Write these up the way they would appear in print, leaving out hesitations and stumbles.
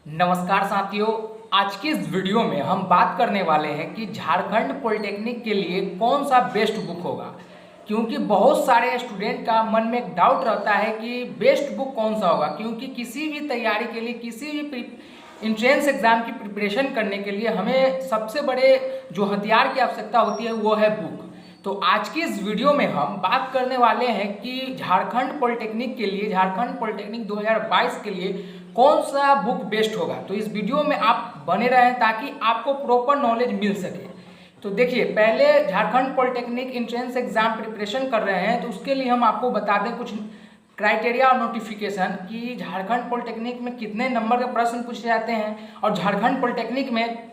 नमस्कार साथियों। आज की इस वीडियो में हम बात करने वाले हैं कि झारखंड पॉलिटेक्निक के लिए कौन सा बेस्ट बुक होगा, क्योंकि बहुत सारे स्टूडेंट का मन में एक डाउट रहता है कि बेस्ट बुक कौन सा होगा। क्योंकि किसी भी तैयारी के लिए, किसी भी इंट्रेंस एग्जाम की प्रिपरेशन करने के लिए हमें सबसे बड़े जो हथियार की आवश्यकता होती है वो है बुक। तो आज की इस वीडियो में हम बात करने वाले हैं कि झारखंड पॉलिटेक्निक के लिए, झारखंड पॉलिटेक्निक 2022 के लिए कौन सा बुक बेस्ट होगा। तो इस वीडियो में आप बने रहें ताकि आपको प्रॉपर नॉलेज मिल सके। तो देखिए, पहले Jharkhand polytechnic entrance exam preparation कर रहे हैं तो उसके लिए हम आपको बता दें कुछ क्राइटेरिया और नोटिफिकेशन कि झारखंड पॉलिटेक्निक में कितने नंबर के प्रश्न पूछे जाते हैं और झारखंड पॉलिटेक्निक में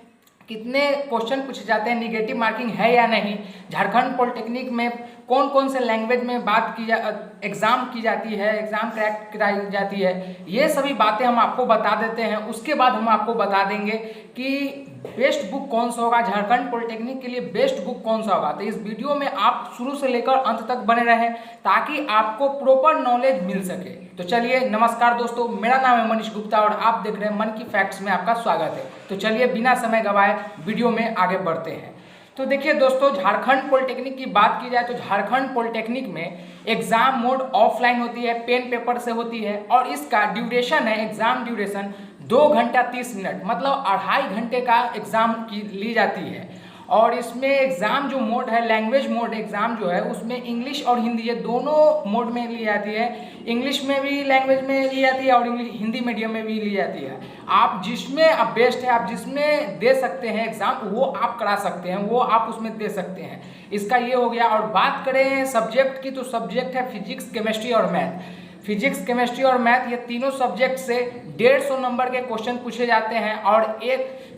कितने क्वेश्चन पूछे जाते हैं, निगेटिव मार्किंग है या नहीं, झारखंड पॉलिटेक्निक में कौन कौन से लैंग्वेज में एग्जाम की जाती है, एग्जाम क्रैक कराई जाती है, ये सभी बातें हम आपको बता देते हैं। उसके बाद हम आपको बता देंगे कि बेस्ट बुक कौन सा होगा, झारखंड पॉलिटेक्निक के लिए बेस्ट बुक कौन सा होगा। तो इस वीडियो में आप शुरू से लेकर अंत तक बने रहें ताकि आपको प्रॉपर नॉलेज मिल सके। तो चलिए, नमस्कार दोस्तों, मेरा नाम है मनीष गुप्ता और आप देख रहे हैं मन की फैक्ट्स में आपका स्वागत है। तो चलिए, बिना समय गवाए वीडियो में आगे बढ़ते हैं। तो देखिए दोस्तों, झारखंड पॉलिटेक्निक की बात की जाए तो झारखंड पॉलिटेक्निक में एग्जाम मोड ऑफलाइन होती है, पेन पेपर से होती है और इसका ड्यूरेशन है, एग्जाम ड्यूरेशन 2 घंटा 30 मिनट, मतलब 2.5 घंटे का एग्जाम की ली जाती है। और इसमें एग्जाम जो मोड है, लैंग्वेज मोड एग्जाम जो है, उसमें इंग्लिश और हिंदी ये दोनों मोड में ली जाती है। इंग्लिश में भी लैंग्वेज में ली जाती है और हिंदी मीडियम में भी ली जाती है। आप जिसमें आप बेस्ट है, आप जिसमें दे सकते हैं एग्जाम, वो आप करा सकते हैं, वो आप उसमें दे सकते हैं। इसका ये हो गया। और बात करें सब्जेक्ट की तो सब्जेक्ट है फिजिक्स, केमिस्ट्री और मैथ। फिजिक्स, केमिस्ट्री और मैथ ये तीनों सब्जेक्ट से 150 नंबर के क्वेश्चन पूछे जाते हैं और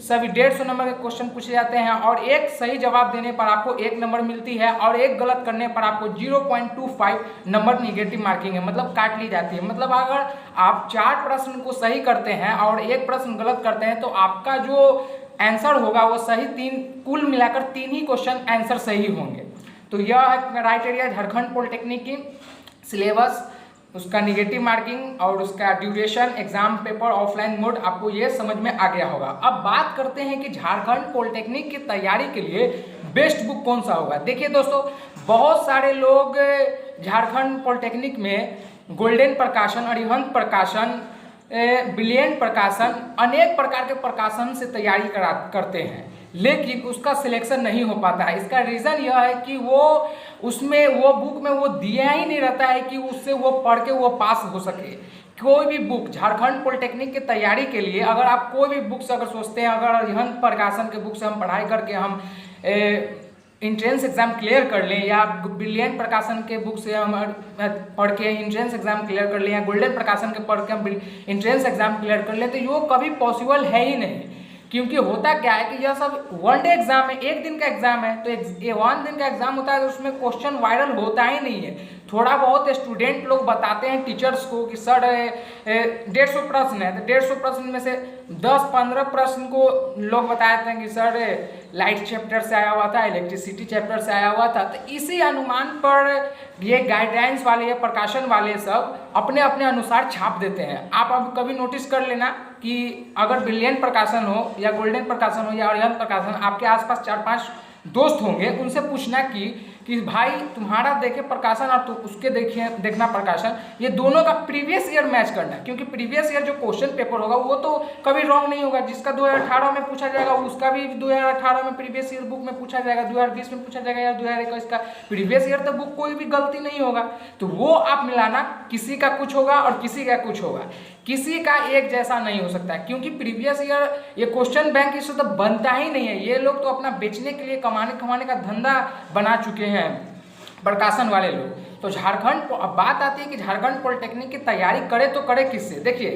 सभी 150 नंबर के क्वेश्चन पूछे जाते हैं और एक सही जवाब देने पर आपको 1 नंबर मिलती है और एक गलत करने पर आपको 0.25 नंबर निगेटिव मार्किंग है, मतलब काट ली जाती है। मतलब अगर आप 4 प्रश्न को सही करते हैं और 1 प्रश्न गलत करते हैं तो आपका जो आंसर होगा वो सही, कुल मिलाकर 3 ही क्वेश्चन आंसर सही होंगे। तो यह है क्राइटेरिया झारखंड पॉलिटेक्निक की, सिलेबस, उसका निगेटिव मार्किंग और उसका duration, exam paper, offline mode, आपको ये समझ में आ गया होगा। अब बात करते हैं कि झारखंड पॉलिटेक्निक की तैयारी के लिए बेस्ट बुक कौन सा होगा। देखिए दोस्तों, बहुत सारे लोग झारखंड पॉलिटेक्निक में गोल्डन प्रकाशन, अरिहंत प्रकाशन, ब्रिलियंट प्रकाशन, अनेक प्रकार के प्रकाशन से तैयारी करते हैं, लेकिन उसका सिलेक्शन नहीं हो पाता है। इसका रीज़न यह है कि वो उसमें, वो बुक में वो दिया ही नहीं रहता है कि उससे वो पढ़ के वो पास हो सके। कोई भी बुक झारखंड पॉलिटेक्निक की तैयारी के लिए, अगर आप कोई भी बुक से अगर सोचते हैं, अगर अरिहंत प्रकाशन के बुक से हम पढ़ाई करके हम इंट्रेंस एग्जाम क्लियर कर लें, या ब्रिलियंट प्रकाशन के बुक से हम पढ़ के इंट्रेंस एग्जाम क्लियर कर लें, या गोल्डन प्रकाशन के पढ़ के हम इंट्रेंस एग्जाम क्लियर कर लें, तो ये कभी पॉसिबल है ही नहीं। क्योंकि होता क्या है कि यह सब 1 डे एग्जाम है, 1 दिन का एग्जाम है। तो ये 1 दिन का एग्जाम होता है तो उसमें क्वेश्चन वायरल होता ही नहीं है। थोड़ा बहुत स्टूडेंट लोग बताते हैं टीचर्स को कि सर 150 प्रश्न है, तो 150 प्रश्न में से 10-15 प्रश्न को लोग बताते हैं कि सर लाइट चैप्टर से आया हुआ था, इलेक्ट्रिसिटी चैप्टर से आया हुआ था। तो इसी अनुमान पर ये गाइडलाइंस वाले या प्रकाशन वाले सब अपने अपने अनुसार छाप देते हैं। आप अब कभी नोटिस कर लेना कि अगर ब्रिलियंट प्रकाशन हो या गोल्डन प्रकाशन हो या अरिहंत प्रकाशन, आपके आसपास 4-5 दोस्त होंगे, उनसे पूछना कि भाई तुम्हारा देखे प्रकाशन और तो उसके देखना प्रकाशन, ये दोनों का प्रीवियस ईयर मैच करना है। क्योंकि प्रीवियस ईयर जो क्वेश्चन पेपर होगा वो तो कभी रॉन्ग नहीं होगा। जिसका 2018 में पूछा जाएगा उसका भी 2018 में प्रीवियस ईयर बुक में पूछा जाएगा, 2020 में पूछा जाएगा या 2021 का प्रीवियस ईयर, तो बुक कोई भी गलती नहीं होगा। तो वो आप मिलाना, किसी का कुछ होगा और किसी का कुछ होगा, किसी का एक जैसा नहीं हो सकता है। क्योंकि प्रीवियस ईयर ये क्वेश्चन बैंक इससे तो बनता ही नहीं है। ये लोग तो अपना बेचने के लिए, कमाने का धंधा बना चुके हैं प्रकाशन वाले लोग। तो झारखंड, अब बात आती है कि झारखंड पॉलिटेक्निक की तैयारी करे तो करे किससे। देखिए,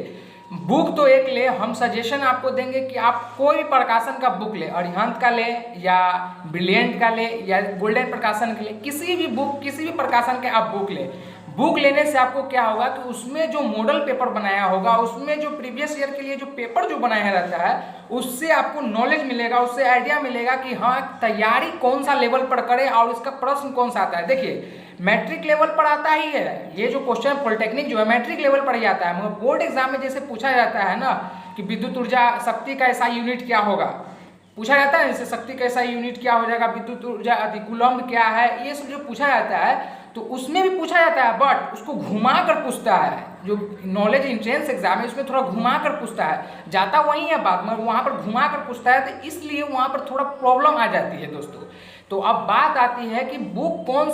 बुक तो एक ले, हम सजेशन आपको देंगे कि आप कोई भी प्रकाशन का बुक ले, अरिहंत का ले या ब्रिलियंट का ले या गोल्डन प्रकाशन के ले, किसी भी बुक, किसी भी प्रकाशन के आप बुक ले। बुक लेने से आपको क्या होगा कि उसमें जो मॉडल पेपर बनाया होगा, उसमें जो प्रीवियस ईयर के लिए जो पेपर जो बनाया रहता है, उससे आपको नॉलेज मिलेगा, उससे आइडिया मिलेगा कि हाँ तैयारी कौन सा लेवल पर करें और इसका प्रश्न कौन सा आता है। देखिए, मैट्रिक लेवल पर आता ही है ये जो क्वेश्चन, पॉलिटेक्निक जो है मैट्रिक लेवल पर ही आता है, मगर बोर्ड एग्जाम में जैसे पूछा जाता है ना कि विद्युत ऊर्जा शक्ति का ऐसा यूनिट क्या होगा, पूछा जाता है इससे शक्ति का ऐसा यूनिट क्या हो जाएगा, विद्युत ऊर्जा कूलम्ब क्या है, ये सब जो पूछा जाता है तो उसमें भी पूछा जाता है, बट उसको घुमा कर पूछता है। जो नॉलेज इंट्रेंस एग्जाम है उसमें थोड़ा घुमा कर पूछता है, जाता वही है बात मगर वहाँ पर घुमा कर पूछता है, तो इसलिए वहाँ पर थोड़ा प्रॉब्लम आ जाती है दोस्तों। तो अब बात आती है कि बुक कौन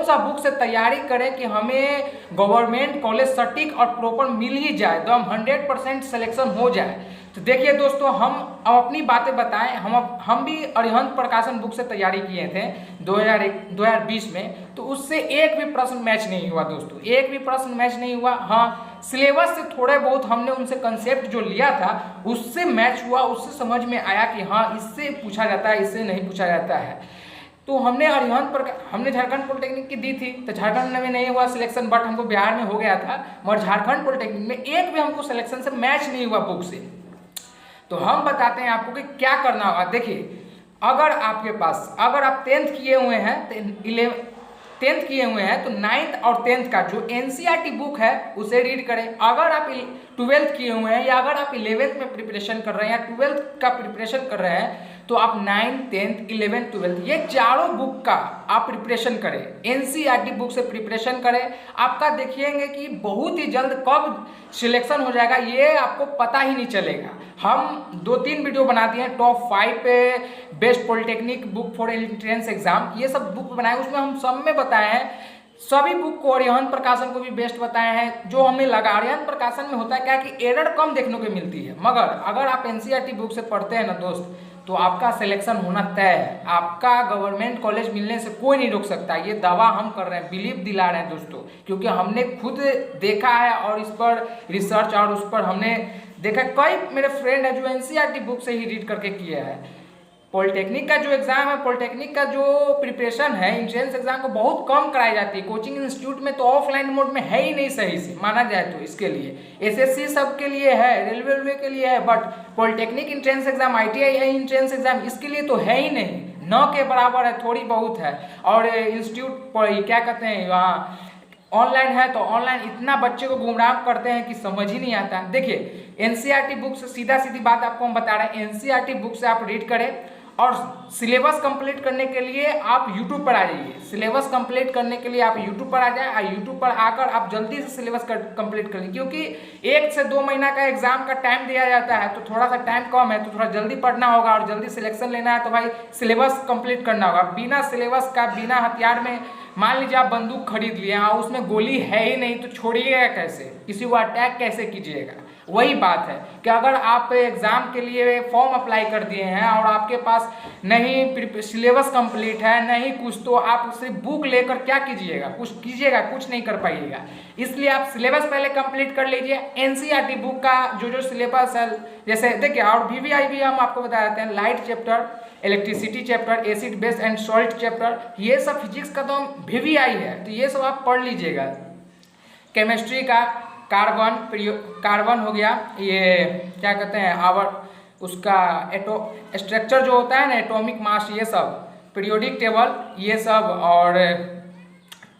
सा बुक से तैयारी करें कि हमें गवर्नमेंट कॉलेज सटीक और प्रॉपर मिल ही जाए, तो हम 100% सिलेक्शन हो जाए। तो देखिए दोस्तों, हम अब अपनी बातें बताएं। हम भी अरिहंत प्रकाशन बुक से तैयारी किए थे 2020 में, तो उससे एक भी प्रश्न मैच नहीं हुआ दोस्तों, एक भी प्रश्न मैच नहीं हुआ। हाँ, सिलेबस से थोड़े बहुत हमने उनसे कंसेप्ट जो लिया था उससे मैच हुआ, उससे समझ में आया कि हाँ इससे पूछा जाता है, इससे नहीं पूछा जाता है। तो हमने हमने झारखंड पॉलिटेक्निक की दी थी, तो झारखंड में नहीं हुआ सिलेक्शन, बट हमको बिहार में हो गया था, मगर झारखंड पॉलिटेक्निक में एक भी हमको सिलेक्शन से मैच नहीं हुआ बुक से। तो हम बताते हैं आपको कि क्या करना होगा। देखिए, अगर आप 10th किए हुए हैं तो 10th किए हुए हैं तो 9th और 10th का जो NCERT बुक है उसे रीड करें। अगर आप 12th किए हुए हैं या अगर आप 11th में प्रिपरेशन कर रहे हैं या 12th का प्रिपरेशन कर रहे हैं तो आप 9th, 10th, 11th, 12th ये चारों बुक का आप प्रिपरेशन करें, NCERT बुक से प्रिपरेशन करें। आपका देखिएंगे कि बहुत ही जल्द कब सिलेक्शन हो जाएगा ये आपको पता ही नहीं चलेगा। हम 2-3 वीडियो बनाते हैं टॉप 5 पे best polytechnic book for entrance exam, ये सब बुक बनाए, उसमें हम सब में बताए हैं, सभी बुक को अरिहंत प्रकाशन को भी बेस्ट बताए हैं। जो हमें लगा अरिहंत प्रकाशन में होता है क्या कि एरर कम देखने को मिलती है, मगर अगर आप NCERT बुक से पढ़ते हैं ना दोस्त तो आपका सिलेक्शन होना तय है, आपका गवर्नमेंट कॉलेज मिलने से कोई नहीं रोक सकता। ये दावा हम कर रहे हैं, बिलीव दिला रहे हैं दोस्तों, क्योंकि हमने खुद देखा है और इस पर रिसर्च और उस पर हमने देखा। कई मेरे फ्रेंड है जो NCERT बुक से ही रीड करके किए हैं। पॉलिटेक्निक का जो एग्जाम है, पॉलिटेक्निक का जो प्रिपरेशन है इंट्रेंस एग्जाम को बहुत कम कराई जाती है, कोचिंग इंस्टीट्यूट में तो ऑफलाइन मोड में है ही नहीं सही से माना जाए तो। इसके लिए SSC सब के लिए है, रेलवे के लिए है, but polytechnic entrance exam, ITI है इंट्रेंस एग्जाम, इसके लिए तो है ही नहीं, न के बराबर है, थोड़ी बहुत है। और इंस्टीट्यूट क्या कहते हैं वहाँ ऑनलाइन है तो ऑनलाइन इतना बच्चे को गुमराह करते हैं कि समझ ही नहीं आता। देखिए, NCERT बुक से सीधी बात आपको हम बता रहे हैं, NCERT बुक से आप रीड करें और सिलेबस कंप्लीट करने के लिए आप YouTube पर आ जाइए। सिलेबस कंप्लीट करने के लिए आप YouTube पर आ जाए और YouTube पर आकर आप जल्दी से सिलेबस कंप्लीट कर लें, क्योंकि 1 से 2 महीना का एग्जाम का टाइम दिया जाता है, तो थोड़ा सा टाइम कम है, तो थोड़ा जल्दी पढ़ना होगा और जल्दी सिलेक्शन लेना है तो भाई सिलेबस कंप्लीट करना होगा। बिना सिलेबस का, बिना हथियार में, मान लीजिए आप बंदूक खरीद लिए और उसमें गोली है ही नहीं तो छोड़िएगा कैसे, किसी को अटैक कैसे कीजिएगा। वही बात है कि अगर आप एग्जाम के लिए फॉर्म अप्लाई कर दिए हैं और आपके पास नहीं सिलेबस कंप्लीट है नहीं कुछ, तो आप सिर्फ बुक लेकर क्या कीजिएगा, कुछ कीजिएगा, कुछ नहीं कर पाइएगा। इसलिए आप सिलेबस पहले कंप्लीट कर लीजिए। NCERT बुक का जो सिलेबस है, जैसे देखिए, और VVI भी हम आपको बता देते हैं, light chapter, electricity chapter, acid base and salt chapter, ये सब फिजिक्स का तो VVI है, तो ये सब आप पढ़ लीजिएगा। केमिस्ट्री का कार्बन हो गया, ये क्या कहते हैं उसका स्ट्रक्चर जो होता है ना, एटॉमिक मास, ये सब, पीरियोडिक टेबल, ये सब, और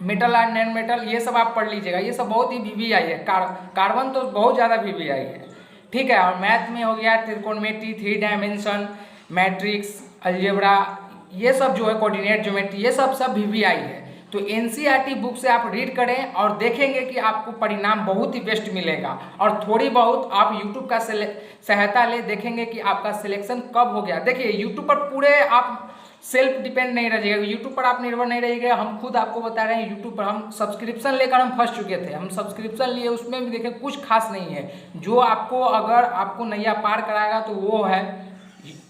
मेटल एंड नॉन मेटल, ये सब आप पढ़ लीजिएगा। ये सब बहुत ही VVI है, कार्बन तो बहुत ज़्यादा VVI है, ठीक है। और मैथ में हो गया त्रिकोणमिति, 3 डायमेंशन, मैट्रिक्स, अलजेब्रा, ये सब जो है, कोऑर्डिनेट ज्योमेट्री, ये सब VVI है। तो NCERT बुक से आप रीड करें और देखेंगे कि आपको परिणाम बहुत ही बेस्ट मिलेगा। और थोड़ी बहुत आप YouTube का सहायता ले, देखेंगे कि आपका सिलेक्शन कब हो गया। देखिए, YouTube पर पूरे आप सेल्फ डिपेंड नहीं रहिएगा, YouTube पर आप निर्भर नहीं रहिएगा। हम खुद आपको बता रहे हैं, YouTube पर हम सब्सक्रिप्शन लेकर हम फंस चुके थे, हम सब्सक्रिप्शन लिए, उसमें भी देखें कुछ खास नहीं है। जो आपको, अगर आपको नैया पार कराएगा तो वो है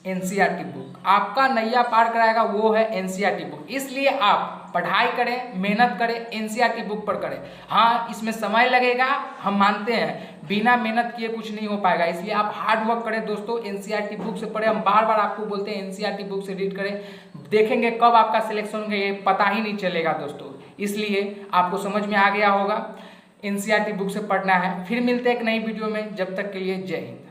NCERT बुक, आपका नैया पार कराएगा वो है NCERT बुक। इसलिए आप पढ़ाई करें, मेहनत करें, NCERT बुक पर करें। हाँ, इसमें समय लगेगा, हम मानते हैं, बिना मेहनत किए कुछ नहीं हो पाएगा, इसलिए आप हार्ड वर्क करें दोस्तों। NCERT बुक से पढ़ें, हम बार बार आपको बोलते हैं NCERT बुक से रीड करें, देखेंगे कब आपका सिलेक्शन होगा ये पता ही नहीं चलेगा दोस्तों। इसलिए आपको समझ में आ गया होगा, NCERT बुक से पढ़ना है। फिर मिलते हैं एक नई वीडियो में, जब तक के लिए जय हिंद।